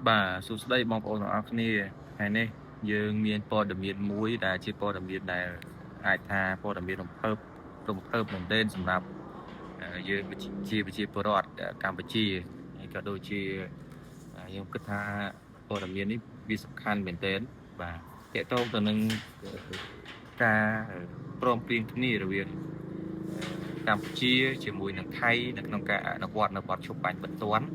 Bà số đây bóng ổn ở này hay nè dương miền po đầm miền muối đã chỉ po đầm miền này ai tha po đầm miền đồng thơm mình tên sầm nạp dương bị chi po rọt Campuchiaก็โดยที่ยังก็ท่าpo đầm miềnนี้มีสำคัญเหมือนเดิมบ่าเจ้าตัวตัวนึงการพร้อมเพรียงนี่ระเวียนกัมพูชีជាមួយនឹងថៃនៅក្នុងការអនុវត្តនៅបទជប់បាញ់បន្ទាន់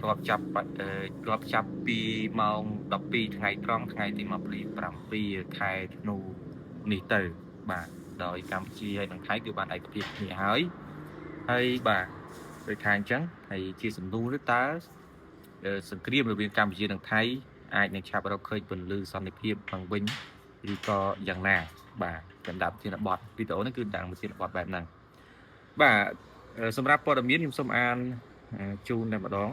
រាប់ចាប់ពីម៉ោង12ថ្ងៃត្រង់ថ្ងៃទី27ខែធ្នូនេះទៅបាទដោយកម្ពុជាហើយនិងថៃគឺបានឯកភាពគ្នាហើយបាទដោយថាអញ្ចឹងហើយជាសំណួរទៅតើសង្គ្រាមរវាងកម្ពុជានិងថៃអាចនឹងឆាប់រកឃើញពន្លឺសន្តិភាពខាងវិញឬក៏យ៉ាងណាបាទសម្រាប់ធានបទវីដេអូនេះគឺតាមធានបទបែបហ្នឹងបាទសម្រាប់ព័ត៌មានខ្ញុំសូមអានជូនតែម្ដង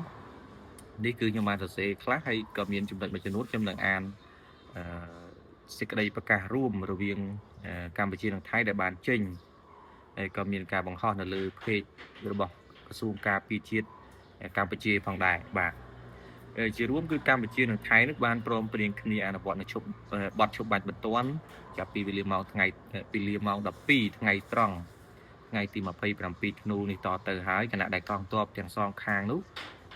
នេះគឺខ្ញុំបានសរសេរខ្លះហើយក៏មានចំណុចមួយចំនួនខ្ញុំនឹងអានសេចក្តីប្រកាសរួមរវាងកម្ពុជានិងថៃដែលបានចេញហើយក៏មានការបង្ហោះនៅលើ page របស់ក្រសួងការពារជាតិកម្ពុជាផងដែរបាទជារួមគឺកម្ពុជានិងថៃនឹងបានព្រមព្រៀងគ្នាអនុវត្តនៅបទជប់បាញ់បន្ទាន់ចាប់ពីវេលាម៉ោង12ថ្ងៃត្រង់ថ្ងៃទី27ធ្នូនេះតទៅហើយគណៈដែលកងទ័ពទាំងសងខាងនោះ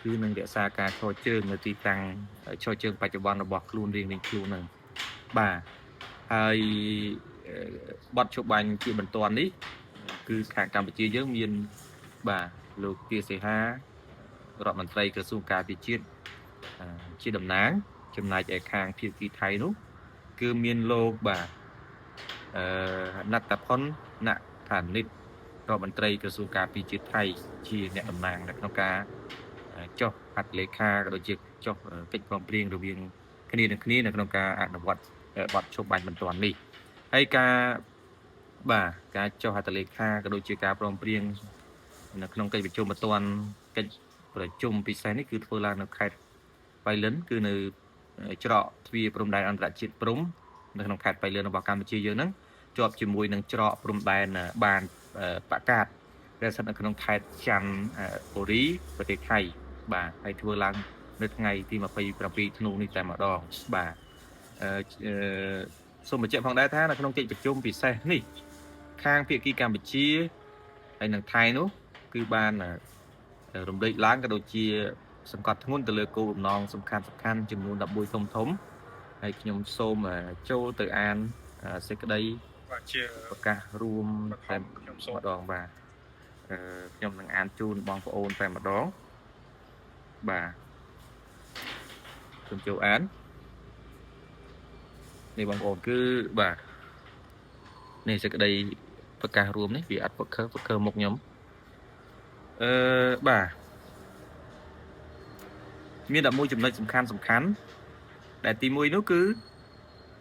គឺនឹងរក្សាការឈរជើងនៅទីតាំងឈរជើងបច្ចុប្បន្នរបស់ខ្លួនរៀងៗខ្លួននឹងបាទហើយបទជប់បាញ់ជាបន្ទាន់នេះគឺខាងកម្ពុជាយើងមានបាទលោកទាសីហារដ្ឋមន្ត្រីក្រសួងការពារជាតិជាតំណាងចំណែកឯខាងភាគីថៃនោះគឺមានលោកបាទណត្តផុនណឋានិតរដ្ឋមន្ត្រីក្រសួងការពារជាតិថៃជាអ្នកតំណាងនៅក្នុងការចុះហត្ថលេខាក៏ដូចជាចុះកិច្ចព្រមព្រៀងរវាងគ្នានៅក្នុងការអនុវត្តបទជប់បាញ់បន្ទាន់នេះហើយការចុះហត្ថលេខាក៏ដូចជាការព្រមព្រៀងនៅក្នុងកិច្ចប្រជុំបន្ទាន់កិច្ចប្រជុំពិសេសនេះគឺធ្វើឡើងនៅខេត្តបៃលិនគឺនៅច្រកទ្វារព្រំដែនអន្តរជាតិព្រំនៅក្នុងខេត្តបៃលិនរបស់កម្ពុជាយើងហ្នឹងជាប់ជាមួយនឹងច្រកព្រំដែនបានបកាតដែលស្ថិតនៅក្នុងខេត្តច័ន្ទបុរីប្រទេសថៃបាទហើយធ្វើឡើងនៅថ្ងៃទី27ធ្នូនេះតែម្ដងបាទសូមបញ្ជាក់ផងដែរថានៅក្នុងកិច្ចប្រជុំពិសេសនេះខាងភាគីកម្ពុជាហើយនិងថៃនោះគឺបានរំលេចឡើងក៏ដូចជាសង្កត់ធ្ងន់ទៅលើគោលបំណងសំខាន់ចំនួន11ធំហើយខ្ញុំសូមចូលទៅអានសេចក្តីប្រកាសរួមតែម្ដងបាទខ្ញុំនឹងអានជូនបងប្អូនតែម្ដងបាទខ្ញុំចូលអាននេះបងប្អូនគឺបាទនេះសេចក្តីប្រកាសរួមនេះវាអត់ពកខមុខខ្ញុំបាទមាន11ចំណុចសំខាន់ដែលទី1នោះគឺ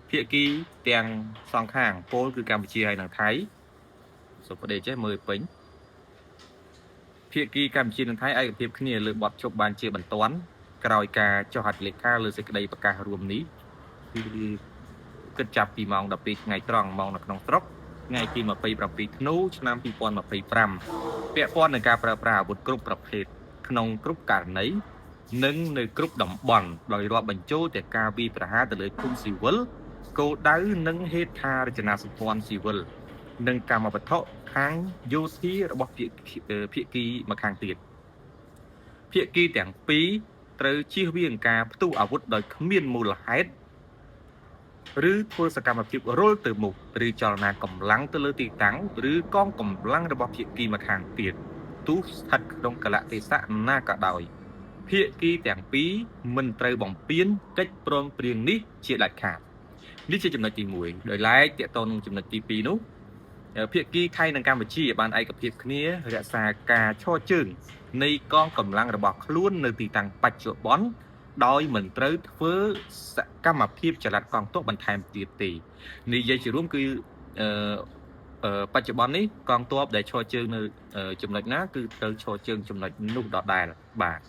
ភាគីទាំងសងខាងពលគឺកម្ពុជាហើយនិងថៃសូមបដិចេះមើលពេញភាគីកម្ពុជានិងថៃឯកភាពគ្នាលើបទជប់បានជាបន្ទាន់ក្រោយការចុះហត្ថលេខាលើសេចក្តីប្រកាសរួមនេះគឺគិតចាប់ពីម៉ោង12ថ្ងៃត្រង់ម៉ោងនៅក្នុងស្រុកថ្ងៃទី27ធ្នូឆ្នាំ2025ពាក់ព័ន្ធនឹងការប្រើប្រាស់អាវុធគ្រប់ប្រភេទក្នុងគ្រប់ករណីនិងនៅគ្រប់តំបន់ដោយរាប់បញ្ចូលទាំងការវាយប្រហារទៅលើភូមិស៊ីវិលគោលដៅនិងហេដ្ឋារចនាសម្ព័ន្ធស៊ីវិលនិងកម្មវត្ថុខាងយោធារបស់ភាគីម្ខាងទៀតភាគីទាំងពីរត្រូវជៀសវាងការផ្ទុះអាវុធដោយគ្មានមូលហេតុឬធ្វើសកម្មភាពរុលទៅមុខឬចលនាកម្លាំងទៅលើទីតាំងឬកងកម្លាំងរបស់ភាគីម្ខាងទៀតទោះស្ថិតក្នុងកលៈទេសៈណាក៏ដោយភាគីទាំងពីរមិនត្រូវបំពានកិច្ចព្រមព្រៀងនេះជាដាច់ខាតនេះជាចំណុចទី1ដោយឡែកតកតនឹងចំណុចទី2នោះភាគីថៃនិងកម្ពុជាបានឯកភាពគ្នារក្សាការឈរជើងនៃកងកម្លាំងរបស់ខ្លួននៅទីតាំងបច្ចុប្បន្នដោយមិនត្រូវធ្វើសកម្មភាពចល័តកងទ័ពបន្ថែមទៀតទេនិយាយជារួមគឺបច្ចុប្បន្ននេះកងទ័ពដែលឈរជើងនៅចំណុចណាគឺត្រូវឈរជើងចំណុចនោះដដែលបាទ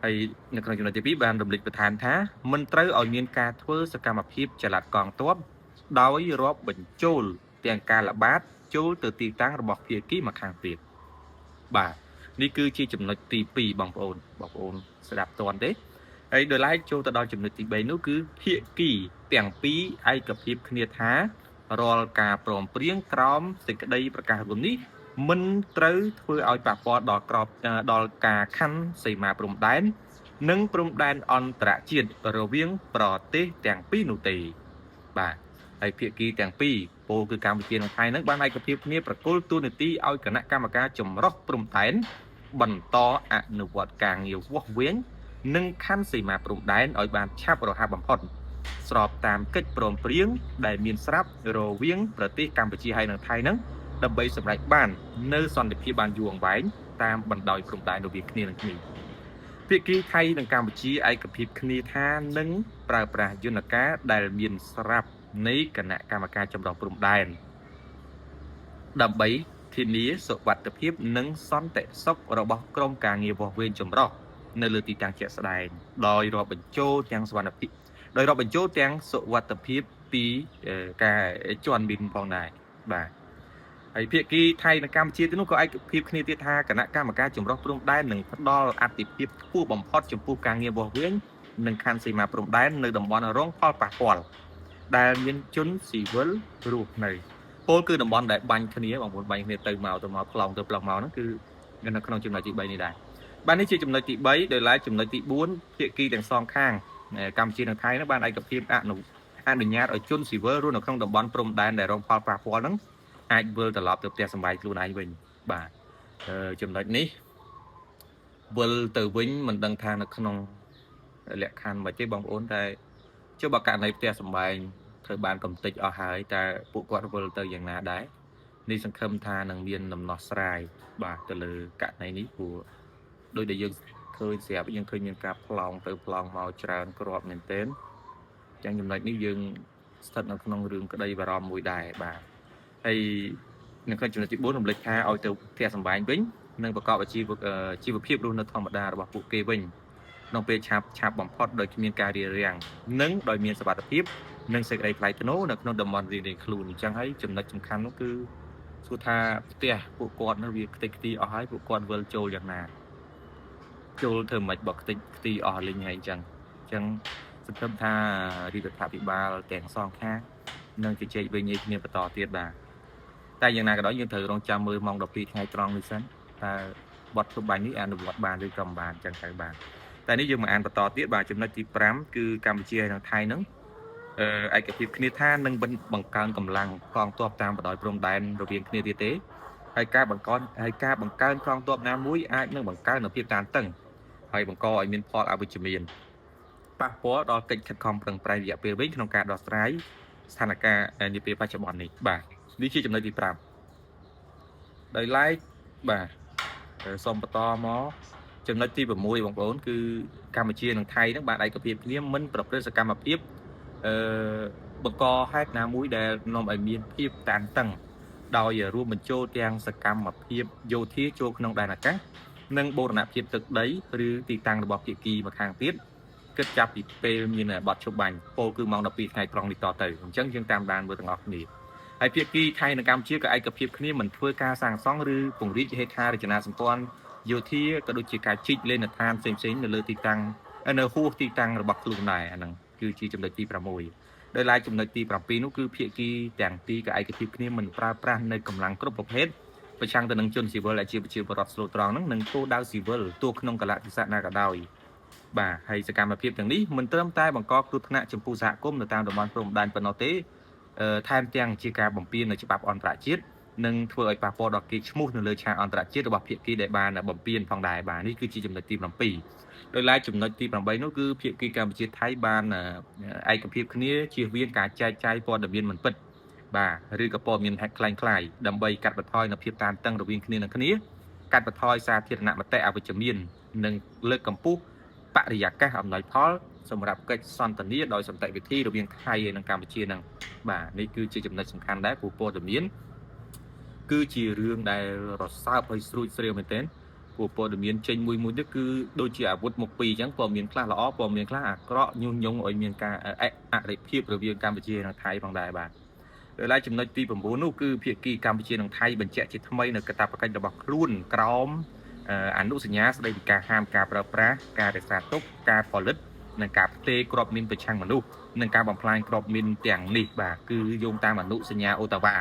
ហើយនៅក្នុងចំណុចទី2បានរំលេចបន្ថែមថាមិនត្រូវឲ្យមានការធ្វើសកម្មភាពចល័តកងទ័ពដោយរាប់បញ្ចូលទាំងការល្បាតចូលទៅទីតាំងរបស់ភាគីម្ខាងទៀតបាទនេះគឺជាចំណុចទី2បងប្អូនស្ដាប់តន់ទេ ហើយដោយឡែកចូលទៅដល់ចំណុចទី3នោះគឺភាគីទាំងពីរឯកភាពគ្នាថារាល់ការព្រមព្រៀងក្រោមសេចក្តីប្រកាសរួមនេះមិនត្រូវធ្វើឲ្យប៉ះពាល់ដល់ក្របដល់ការខណ្ឌសីមាព្រំដែននិងព្រំដែនអន្តរជាតិរវាងប្រទេសទាំងពីរនោះទេបាទហើយភាគីទាំងពីរពលគឺកម្ពុជានិងថៃនឹងបានឯកភាពគ្នាប្រគល់ទូនាទីឲ្យគណៈកម្មការចម្រុះព្រំដែនបន្តអនុវត្តការងារវាស់វែងនិងខណ្ឌសីមាព្រំដែនឲ្យបានឆាប់រហ័សបំផុតស្របតាមកិច្ចព្រមព្រៀងដែលមានស្រាប់រវាងប្រទេសកម្ពុជាហើយនិងថៃនឹងដើម្បីសម្រេចបាននៅសន្តិភាពបានយូរអង្វែងតាមបណ្ដោយព្រំដែនរវាងគ្នានឹងគ្នាភាគីថៃនិងកម្ពុជាឯកភាពគ្នាថានឹងប្រើប្រាស់យន្តការដែលមានស្រាប់នៃគណៈកម្មការចម្រុះព្រំដែនដើម្បីធានាសុវត្ថិភាពនិងសន្តិសុខរបស់ក្រុមការងារវាស់វែងចម្រុះនៅលើទីតាំងជាក់ស្ដែងដោយរាប់បញ្ចូលទាំងសុវត្ថិភាពពីការជន់មីនផងដែរបាទហើយភាគីថៃនិងកម្ពុជាទៅនោះក៏ឯកភាពគ្នាទៀតថាគណៈកម្មការចម្រុះព្រំដែននឹងផ្ដល់អធិភាពខ្ពស់បំផុតចំពោះការងារវាស់វែងនិងខណ្ឌសីមាព្រំដែននៅតំបន់រងផលប៉ះពាល់ដែលមានជនស៊ីវិលរស់នៅពលគឺតំបន់ដែលបាញ់គ្នាបងប្អូនបាញ់គ្នាទៅមកប្លង់ទៅប្លង់មកហ្នឹងគឺនៅក្នុងចំណុចទី3នេះដែរបាទនេះជាចំណុចទី3ដោយឡែកចំណុចទី4ភាគីទាំងសងខាងកម្ពុជានិងថៃហ្នឹងបានឯកភាពអនុញ្ញាតឲ្យជនស៊ីវិលរស់នៅក្នុងតំបន់ព្រំដែនដែលរងផលប៉ះពាល់ហ្នឹងអាចវិលត្រឡប់ទៅផ្ទះសម្បែងខ្លួនឯងវិញបាទចំណុចនេះវិលទៅវិញមិនដឹងថានៅក្នុងលក្ខខណ្ឌមិនទេបងប្អូនតែចុះបើករណីផ្ទះសម្បែងត្រូវបានកំទេចអស់ហើយតែពួកគាត់វិលទៅយ៉ាងណាដែរនេះសង្ឃឹមថានឹងមានដំណោះស្រាយបាទទៅលើករណីនេះព្រោះដោយដែលយើងឃើញស្រាប់យើងឃើញមានការប្លង់ទៅប្លង់មកច្រើនគ្រាប់មែនទែនចឹងចំណុចនេះយើងស្ថិតនៅក្នុងរឿងក្តីបារម្ភមួយដែរបាទហើយនៅក្នុងចំណុចទី4រំលេចថាឲ្យទៅផ្ទះសម្បែងវិញនិងប្រកបអាជីវភាពរស់នៅធម្មតារបស់ពួកគេវិញក្នុងពេលឆាប់បំផុតដោយគ្មានការរារាំងនិងដោយមានសុវត្ថិភាពនិងសេចក្តីថ្លៃថ្នូរនៅក្នុងតំបន់រៀងៗខ្លួនអញ្ចឹងហើយចំណុចសំខាន់នោះគឺសួរថាផ្ទះពួកគាត់នោះវាខ្ទេចខ្ទីអស់ហើយពួកគាត់វិលចូលយ៉ាងណាចូលធ្វើមិនបើខ្ទេចខ្ទីអស់លេងហើយអញ្ចឹងសង្ឃឹមថារដ្ឋាភិបាលទាំងសងខាងនឹងជជែកវិញគ្នាបន្តទៀតបាទតែយ៉ាងណាក៏ដោយយើងត្រូវរងចាំមើលម៉ោង12ថ្ងៃត្រង់នេះសិនតើបទទប់បាញ់នេះអនុវត្តបានឬក៏មិនបានចឹងទៅបាទតែនេះយើងមកអានបន្តទៀតបាទចំណុចទី5គឺកម្ពុជាហើយនិងថៃនឹងឯកភាពគ្នាថានឹងបង្កើនកម្លាំងកងទ័ពតាមបណ្ដោយព្រំដែនរវាងគ្នាទៀតទេហើយការបង្កើនកងទ័ពណាមួយអាចនឹងបង្កើននូវភាពតានតឹងហើយបង្កឲ្យមានផលអវិជ្ជមានប៉ះពាល់ដល់កិច្ចខិតខំប្រឹងប្រែងរយៈពេលវែងក្នុងការដោះស្រាយស្ថានភាពនាពេលបច្ចុប្បន្ននេះបាទនេះជាចំណុចទី5ដោយឡែកបាទសូមបន្តមកចំណុចទី6បងប្អូនគឺកម្ពុជានិងថៃនឹងបានឯកភាពគ្នាមិនប្រព្រឹត្តសកម្មភាពបង្កហេតុណាមួយដែលនាំឲ្យមានភាពតានតឹងដោយរួមបញ្ចូលទាំងសកម្មភាពយោធាចូលក្នុងដែនអាកាសនិងបូរណភាពទឹកដីឬទីតាំងរបស់ភាគីម្ខាងទៀតគិតចាប់ពីពេលមានបទជប់បាញ់ពលគឺម៉ោង12ថ្ងៃត្រង់នេះតទៅអញ្ចឹងយើងតាមដានមើលទាំងអស់គ្នាហើយភាគីថៃនិងកម្ពុជាក៏ឯកភាពគ្នាមិនធ្វើការសាងសង់ឬពង្រីកហេដ្ឋារចនាសម្ព័ន្ធយោធាក៏ដូចជាការជីកលេនដ្ឋានផ្សេងៗនៅលើទីតាំងនៅហួសទីតាំងរបស់ខ្លួនដែរអាហ្នឹងគឺជាចំណុចទី6ដោយឡែកចំណុចទី7នោះគឺភាគីទាំងពីរក៏ឯកភាពគ្នាមិនប្រើប្រាស់នៅកម្លាំងគ្រប់ប្រភេទប្រឆាំងទៅនឹងជនស៊ីវិលដែលជាប្រជាពលរដ្ឋស្លូតត្រង់ហ្នឹងនិងគោលដៅស៊ីវិលទោះក្នុងកលៈទេសៈណាក៏ដោយបាទហើយសកម្មភាពទាំងនេះមិនត្រឹមតែបង្កគ្រោះថ្នាក់ចំពោះសហគមន៍នៅតាមតំបន់ព្រំដែនប៉ុណ្ណោះទេថែមទាំងជាការបំពាននៅច្បាប់អន្តរជាតិនិងធ្វើឲ្យប៉ះពាល់ដល់កេរ្តិ៍ឈ្មោះនៅលើឆាកអន្តរជាតិរបស់ភាគីដែលបានបំពានផងដែរបាទនេះគឺជាចំណុចទី7ដោយឡែកចំណុចទី8នោះគឺភាគីកម្ពុជាថៃបានឯកភាពគ្នាជៀសវាងការចែកចាយព័ត៌មានមិនពិតបាទឬក៏ព័ត៌មានហាក់คล้ายៗដើម្បីកាត់បន្ថយនូវភាពតានតឹងរវាងគ្នានឹងគ្នាកាត់បន្ថយសាធារណមតិអវិជ្ជមាននិងលើកកម្ពស់បរិយាកាសអំណោយផលសម្រាប់កិច្ចសន្ទនាដោយសន្តិវិធីរវាងថៃនិងកម្ពុជានឹងបាទនេះគឺជាចំណុចសំខាន់ដែរព្រោះព័ត៌មានគឺជារឿងដែលរសើបហើយស្រួចស្រាវមែនទែនព្រោះព័ត៌មានចេញមួយទៀតគឺដូចជាអាវុធមុខពីរអញ្ចឹងព័ត៌មានខ្លះល្អព័ត៌មានខ្លះអាក្រក់ញុះញង់ឲ្យមានការអរិភាពរវាងកម្ពុជានិងថៃផងដែរបាទដោយឡែកចំណុចទី9នោះគឺភាគីកម្ពុជានិងថៃបញ្ជាក់ជាថ្មីនៅកាតព្វកិច្ចរបស់ខ្លួនក្រោមអនុសញ្ញាស្តីពីការហាមការប្រើប្រាស់ការរក្សាទុកការផលិត នឹងការផ្ទេរក្របមីនប្រឆាំងមនុស្សនឹងការបំផ្លាញក្របមីនទាំងនេះបាទគឺយោងតាមអនុសញ្ញាអូតាវ៉ា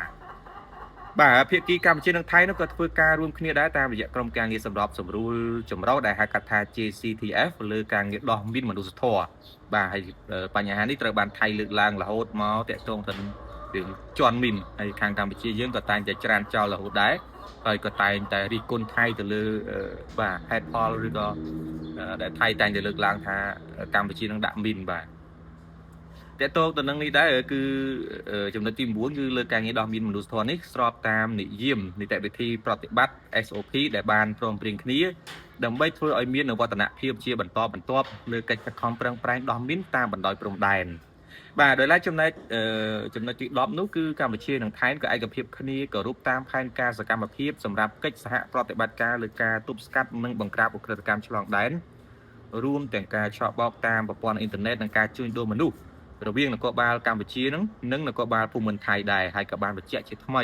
បាទភាគីកម្ពុជានិងថៃនោះក៏ធ្វើការរួមគ្នាដែរតាមរយៈក្រុមការងារសម្របសម្រួលចម្រុះដែលហៅកាត់ថា JCTF លើការងារដោះមីនមនុស្សធម៌បាទហើយបញ្ហានេះត្រូវបានថៃលើកឡើងរហូតមកតាក់ទងទៅនឹងរឿងជន់មីនហើយខាងកម្ពុជាយើងក៏តែងតែច្រានចោលរហូតដែរហើយក៏តែងតែរិះគន់ថៃទៅលើបាទហេតុផលឬក៏ដែលថៃតែងតែលើកឡើងថាកម្ពុជានឹងដាក់មីនបាទតើតើទៅនឹងនេះដែរគឺចំណុចទី9គឺលើការងារដោះមីនមនុស្សធម៌នេះស្របតាមនិយមនីតិវិធីប្រតិបត្តិ SOP ដែលបានព្រមព្រៀងគ្នាដើម្បីធ្វើឲ្យមាននវឌ្ឍនភាពជាបន្តបន្ទាប់លើកិច្ចខិតខំប្រឹងប្រែងដោះមីនតាមបណ្ដោយព្រំដែនបាទដោយឡែកចំណុចទី10នោះគឺកម្ពុជានិងថៃក៏ឯកភាពគ្នាគោរពតាមផែនការសកម្មភាពសម្រាប់កិច្ចសហប្រតិបត្តិការលើការទប់ស្កាត់និងបង្ក្រាបឧក្រិដ្ឋកម្មឆ្លងដែនរួមទាំងការឆក់បោកតាមប្រព័ន្ធអ៊ីនធឺណិតនិងការជួញដូរមនុស្សរវាងនគរបាលកម្ពុជានិងនគរបាលភូមិន្ទថៃដែរហើយក៏បានបញ្ជាក់ជាថ្មី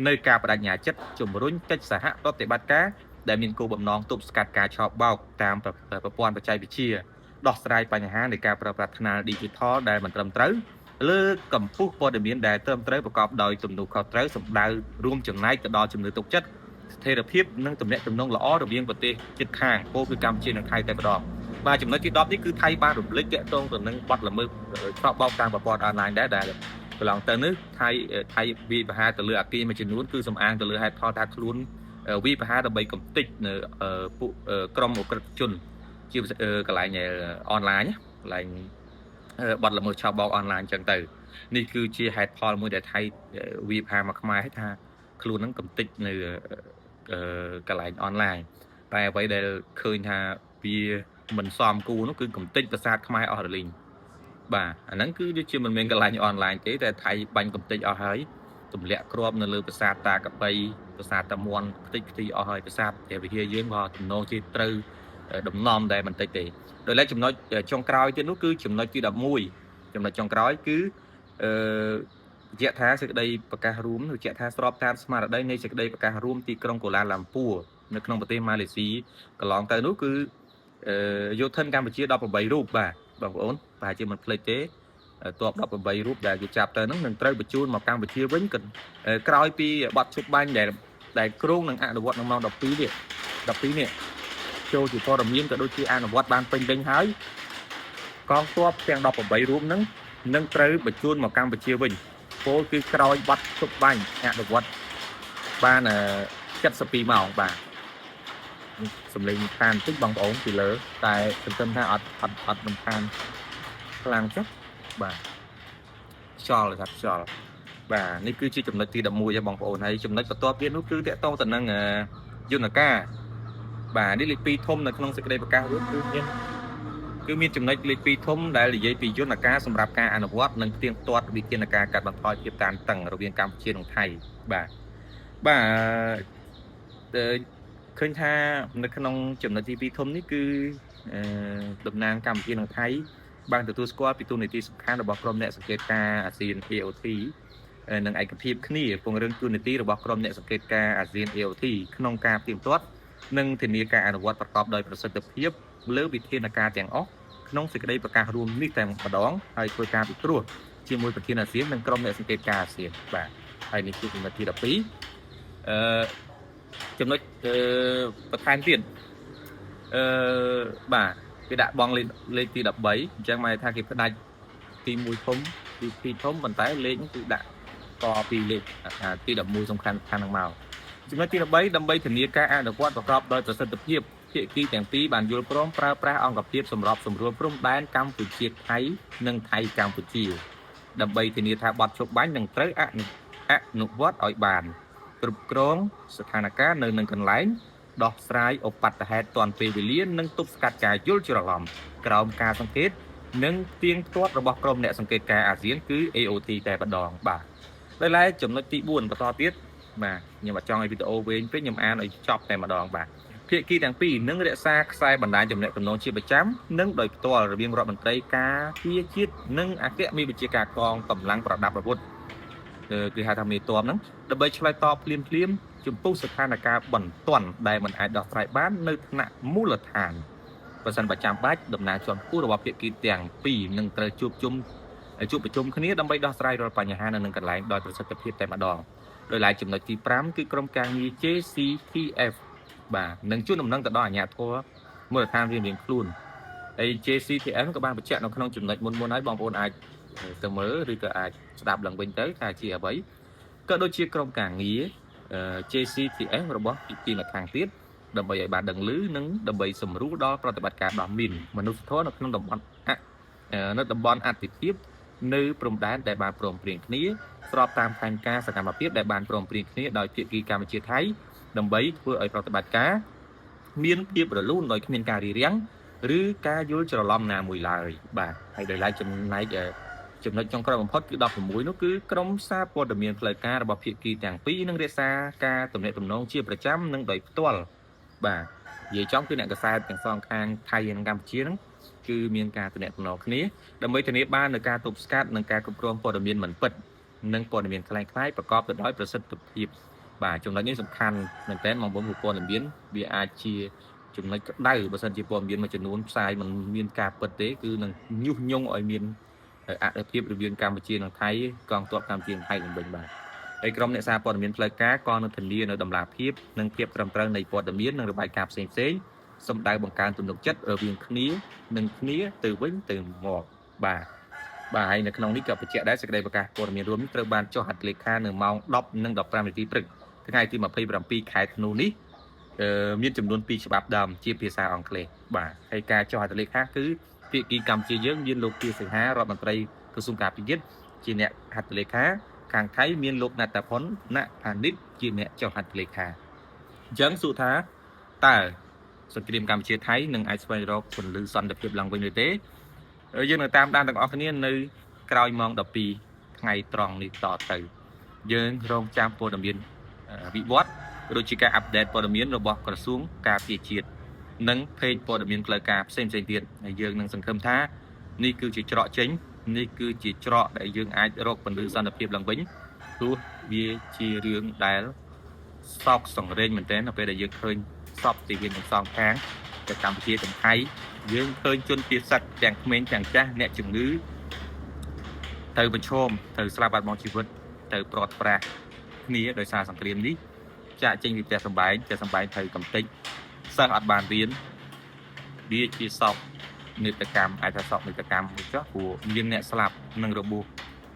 នៅការបដិញ្ញាចិត្តជំរុញកិច្ចសហប្រតិបត្តិការដែលមានគោលបំណងទប់ស្កាត់ការឆក់បោកតាមប្រព័ន្ធបច្ចេកវិទ្យាដោះស្រាយបញ្ហានៃការប្រើប្រាស់ថ្នាល Digital ដែលមិនត្រឹមត្រូវលើកម្ពុជាព័ត៌មានដែលត្រឹមត្រូវប្រកបដោយទំនួលខុសត្រូវសម្ដៅរួមចំណែកទៅដល់ជំនឿទុកចិត្តស្ថិរភាពនិងទំនាក់ទំនងល្អរវាងប្រទេសជិតខាងពោលគឺកម្ពុជានិងថៃតែម្ដងបាទចំណុចទី10នេះគឺថៃបានរំលេចតាក់ទងទៅនឹងបទល្មើសឆក់បោកតាមប្រព័ន្ធអនឡាញដែរដែលកន្លងទៅនេះថៃវិបហាទៅលើអាគារមួយចំនួនគឺសំអាងទៅលើហេតុផលថាខ្លួនវិបហាដើម្បីកំទេចនៅពួកក្រុមអក្រិតជនជាកន្លែងអនឡាញកន្លែងបទល្មើសឆក់បោកអនឡាញអញ្ចឹងទៅនេះគឺជាហេតុផលមួយដែលថៃវិបហាមកខ្មែរថាខ្លួននឹងកំទេចនៅកន្លែងអនឡាញតែអ្វីដែលឃើញថាវាមិនសមគួរនោះគឺកំទេចប្រាសាទខ្មែរអស់រលីងបាទអាហ្នឹងគឺជាមិនមែនកន្លែងអនឡាញទេតែថៃបាញ់កំទេចអស់ហើយទម្លាក់គ្រាប់នៅលើប្រាសាទតាកបីប្រាសាទតាមួនខ្ទេចខ្ទីអស់ហើយប្រាសាទព្រះវិហារយើងក៏ទំនងជាត្រូវដំណំដែរបន្តិចទេដោយឡែកចំណុចចុងក្រោយទៀតនោះគឺចំណុចទី11ចំណុចចុងក្រោយគឺបញ្ជាក់ថាសេចក្តីប្រកាសរួមបញ្ជាក់ថាស្របតាមស្មារតីនៃសេចក្តីប្រកាសរួមទីក្រុងកូឡាឡាំពួរនៅក្នុងប្រទេសម៉ាឡេស៊ីកន្លងទៅនោះគឺយោធិនកម្ពុជា18រូបបាទបងប្អូនប្រហែលជាមិនភ្លេចទេទ័ព18រូបដែលគេចាប់ទៅហ្នឹងនឹងត្រូវបញ្ជូនមកកម្ពុជាវិញក្រោយពីបទឈប់បាញ់ដែលគ្រងនឹងអនុវត្តនៅម៉ោង12នេះចូលជាព័ត៌មានក៏ដូចជាអនុវត្តបានពេញលេញហើយកងទ័ពទាំង18រូបហ្នឹងនឹងត្រូវបញ្ជូនមកកម្ពុជាវិញពោលគឺក្រោយបទឈប់បាញ់អនុវត្តបាន72ម៉ោងបាទសម្លេងខានបន្តិចបងប្អូនពីលើតែសង្ឃឹមថាអត់មិនខានខ្លាំងចុះបាទខ្យល់បាទនេះគឺជាចំណុចទី11ហើយបងប្អូនហើយចំណុចបន្ទាប់ទៀតនោះគឺតាក់ទងទៅនឹងយន្តការបាទនេះលេខ2ធំនៅក្នុងសេចក្តីប្រកាសរួមគឺមានចំណុចលេខ2ធំដែលនិយាយពីយន្តការសម្រាប់ការអនុវត្តនិងផ្ទៀងផ្ទាត់វិធានការកាត់បន្ថយភាពតានតឹងរវាងកម្ពុជានិងថៃបាទឃើញថានៅក្នុងចំណុចទី2ធំនេះគឺតំណាងកម្ពុជានិងថៃបានទទួលស្គាល់ពីទូនាទីសំខាន់របស់ក្រុមអ្នកសង្កេតការណ៍អាស៊ាន AOT និងឯកភាពគ្នាពង្រឹងទូនាទីរបស់ក្រុមអ្នកសង្កេតការណ៍អាស៊ាន AOT ក្នុងការផ្ទៀងផ្ទាត់និងធានាការអនុវត្តប្រកបដោយប្រសិទ្ធភាពលើវិធានការទាំងអស់ក្នុងសេចក្តីប្រកាសរួមនេះតែម្ដងហើយធ្វើការពិគ្រោះជាមួយប្រធានអាស៊ាននិងក្រុមអ្នកសង្កេតការណ៍អាស៊ានបាទហើយនេះគឺចំណុចទី12ចំណុចបន្ថែមទៀតបាទគេដាក់បងលេខទី13អញ្ចឹងមកថាគេផ្ដាច់ទី1ធំទី2ធំប៉ុន្តែលេខគឺដាក់តពីលេខទី11សំខាន់ហ្នឹងមកចំណុចទី13ដើម្បីធានាការអនុវត្តប្រកបដោយប្រសិទ្ធភាពភាគីទាំងពីរបានយល់ព្រមប្រើប្រាស់អង្គភាពសម្របសម្រួលព្រំដែនកម្ពុជាថៃនិងថៃកម្ពុជាដើម្បីធានាថាបទឈប់បាញ់នឹងត្រូវអនុវត្តឲ្យបានគ្រប់គ្រងស្ថានភាពនៅនឹងកន្លែងដោះស្រាយឧបទ្ទហេតុទាន់ពេលវេលានិងទប់ស្កាត់ការយល់ច្រឡំក្រោមការសង្កេតនិងទៀងទាត់របស់ក្រុមអ្នកសង្កេតការណ៍អាស៊ានគឺ AOT តែម្ដងបាទដោយឡែកចំណុចទី4បន្តទៀតបាទខ្ញុំអត់ចង់ឲ្យវីដេអូវែងពេកខ្ញុំអានឲ្យចប់តែម្ដងបាទភាគីទាំងពីរនឹងរក្សាខ្សែបណ្ដាញទំនាក់ទំនងជាប្រចាំនិងដោយផ្ទាល់រវាងរដ្ឋមន្ត្រីការពារជាតិនិងអគ្គមេបញ្ជាការកងកម្លាំងប្រដាប់អាវុធគឺហៅថាមេតមហ្នឹងដើម្បីឆ្លើយតបភ្លាមចំពោះស្ថានភាពបន្ទាន់ដែលមិនអាចដោះស្រាយបាននៅថ្នាក់មូលដ្ឋាន ប្រសិនបើចាំបាច់ដំណើរជាន់ខ្ពស់របស់ភាគីទាំងពីរនឹងត្រូវជួបប្រជុំគ្នាដើម្បីដោះស្រាយរាល់បញ្ហានៅនឹងកន្លែងដោយប្រសិទ្ធភាពតែម្ដងដោយឡែកចំណុចទី5គឺក្រុមការងារ JCTF បាទនឹងជួនដំណឹងទៅដល់អាជ្ញាធរមូលដ្ឋានរៀងៗខ្លួនហើយ JCTF ក៏បានបញ្ជាក់នៅក្នុងចំណុចមុនហើយបងប្អូនអាចទៅមើលឬក៏អាចស្ដាប់ឡើងវិញទៅថាជាអ្វីក៏ដូចជាក្រុមការងារ JCTF របស់ពីទីម្ខាងទៀតដើម្បីឲ្យបានដឹងឮនិងដើម្បីសម្រួលដល់ប្រតិបត្តិការដោះមីនមនុស្សធម៌នៅក្នុងតំបន់អតិភិបនៅព្រំដែនដែលបានព្រមព្រៀងគ្នាស្របតាមផែនការសកម្មភាពដែលបានព្រមព្រៀងគ្នាដោយភាគីកម្ពុជាថៃដើម្បីធ្វើឲ្យប្រតិបត្តិការមានភាពរលូនដោយគ្មានការរារាំងឬការយល់ច្រឡំណាមួយឡើយបាទហើយដោយឡែកចំណែកចំណុចចុងក្រោយបំផុតគឺ16នោះគឺក្រុមសារព័ត៌មានផ្លូវការរបស់ភាគីទាំងពីរនឹងរក្សាការទំនាក់ទំនងជាប្រចាំនិងដោយផ្ទាល់បាទនិយាយចំគឺអ្នកកសែតទាំងសងខាងថៃនិងកម្ពុជាហ្នឹងគឺមានការទំនាក់ទំនងគ្នាដើម្បីធានាបាននូវការទប់ស្កាត់និងការគ្រប់គ្រងព័ត៌មានមិនពិតនិងព័ត៌មានคล้ายៗប្រកបទៅដោយប្រសិទ្ធភាពបាទចំណុចនេះសំខាន់មែនទែនបងប្អូនព័ត៌មានវាអាចជាចំណុចក្តៅបើសិនជាព័ត៌មានមួយចំនួនផ្សាយមិនមានការពិតទេគឺនឹងញុះញង់ឲ្យមានអធិភាពរវាងកម្ពុជានិងថៃកងទ័ពកម្ពុជានិងថៃនឹងវិញបាទហើយក្រុមអ្នកសារព័ត៌មានផ្លូវការក៏នឹងធានានៅតម្លាភាពនិងភាពត្រឹមត្រូវនៃព័ត៌មាននិងរបាយការណ៍ផ្សេងៗសម្ដៅបង្កើនទំនុកចិត្តរវាងគ្នានិងគ្នាទៅវិញទៅមកបាទហើយនៅក្នុងនេះក៏បញ្ជាក់ដែរសេចក្តីប្រកាសព័ត៌មានរួមនេះត្រូវបានចុះហត្ថលេខានៅម៉ោង 10:15 នាទីព្រឹកថ្ងៃទី27 ខែធ្នូនេះមានចំនួន2ច្បាប់ដើមជាភាសាអង់គ្លេសបាទហើយការចុះហត្ថលេខាគឺភាគីកម្ពុជាយើងមានលោកពីសិង្ហារដ្ឋមន្ត្រីក្រសួងការពារជាតិជាអ្នកហត្ថលេខាខាងថៃមានលោកណត្តផុនណផានិតជាអ្នកចុះហត្ថលេខាអញ្ចឹងសួរថាតើសង្គ្រាមកម្ពុជាថៃនឹងអាចស្វែងរកពន្លឺសន្តិភាពឡើងវិញឬទេយើងនៅតាមដានទាំងអស់គ្នានៅក្រោយម៉ោង12ថ្ងៃត្រង់នេះតទៅយើងរងចាំព័ត៌មានវិវត្តដូចជាការអាប់ដេតព័ត៌មានរបស់ក្រសួងការពារជាតិនិងเพจព័ត៌មានផ្លូវការផ្សេងៗទៀតហើយយើងនឹងសង្ឃឹមថានេះគឺជាច្រកចេញនេះគឺជាច្រកដែលយើងអាចរកពន្លឺសន្តិភាពឡើងវិញព្រោះវាជារឿងដែលសោកសង្រេងមែនទែននៅពេលដែលយើងឃើញសពទីវិញទាំងសងខាងតែកម្ពុជាទាំងថៃយើងឃើញជនជាសត្វទាំងក្មេងទាំងចាស់អ្នកជំងឺទៅប្រឈមទៅស្លាប់បាត់បង់ជីវិតទៅប្រត់ប្រាស់គ្នាដោយសារសង្គ្រាមនេះចាក់ចេញពីផ្ទះសម្បែងទៅកំទេចសិស្សអត់បានរៀនវាជាសោកនេតកម្មអាចថាសោកនេតកម្មមួយចុះព្រោះមានអ្នកស្លាប់និងរបួស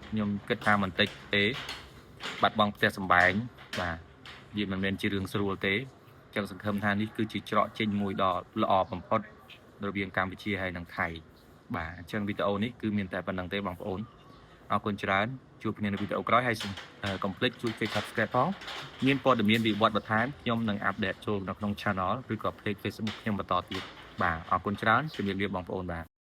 ខ្ញុំគិតថាមិនតិចទេបាត់បង់ផ្ទះសម្បែងបាទវាមិនមែនជារឿងស្រួលទេចឹងសង្ឃឹមថានេះគឺជាច្រកចេញមួយដ៏ល្អបំផុតរវាងកម្ពុជាហើយនិងថៃបាទអញ្ចឹងវីដេអូនេះគឺមានតែប៉ុណ្្នឹងទេបងប្អូនអរគុណច្រើនជួបគ្នានៅវីដេអូក្រោយហើយកុំភ្លេចជួយ Subscribe ផងមានព័ត៌មានវិវត្តបន្ថែមខ្ញុំនឹងអាប់ដេតចូលនៅក្នុង Channel ឬក៏ Page Facebook ខ្ញុំបន្តទៀតបាទអរគុណច្រើនជំរាបលាបងប្អូនបាទ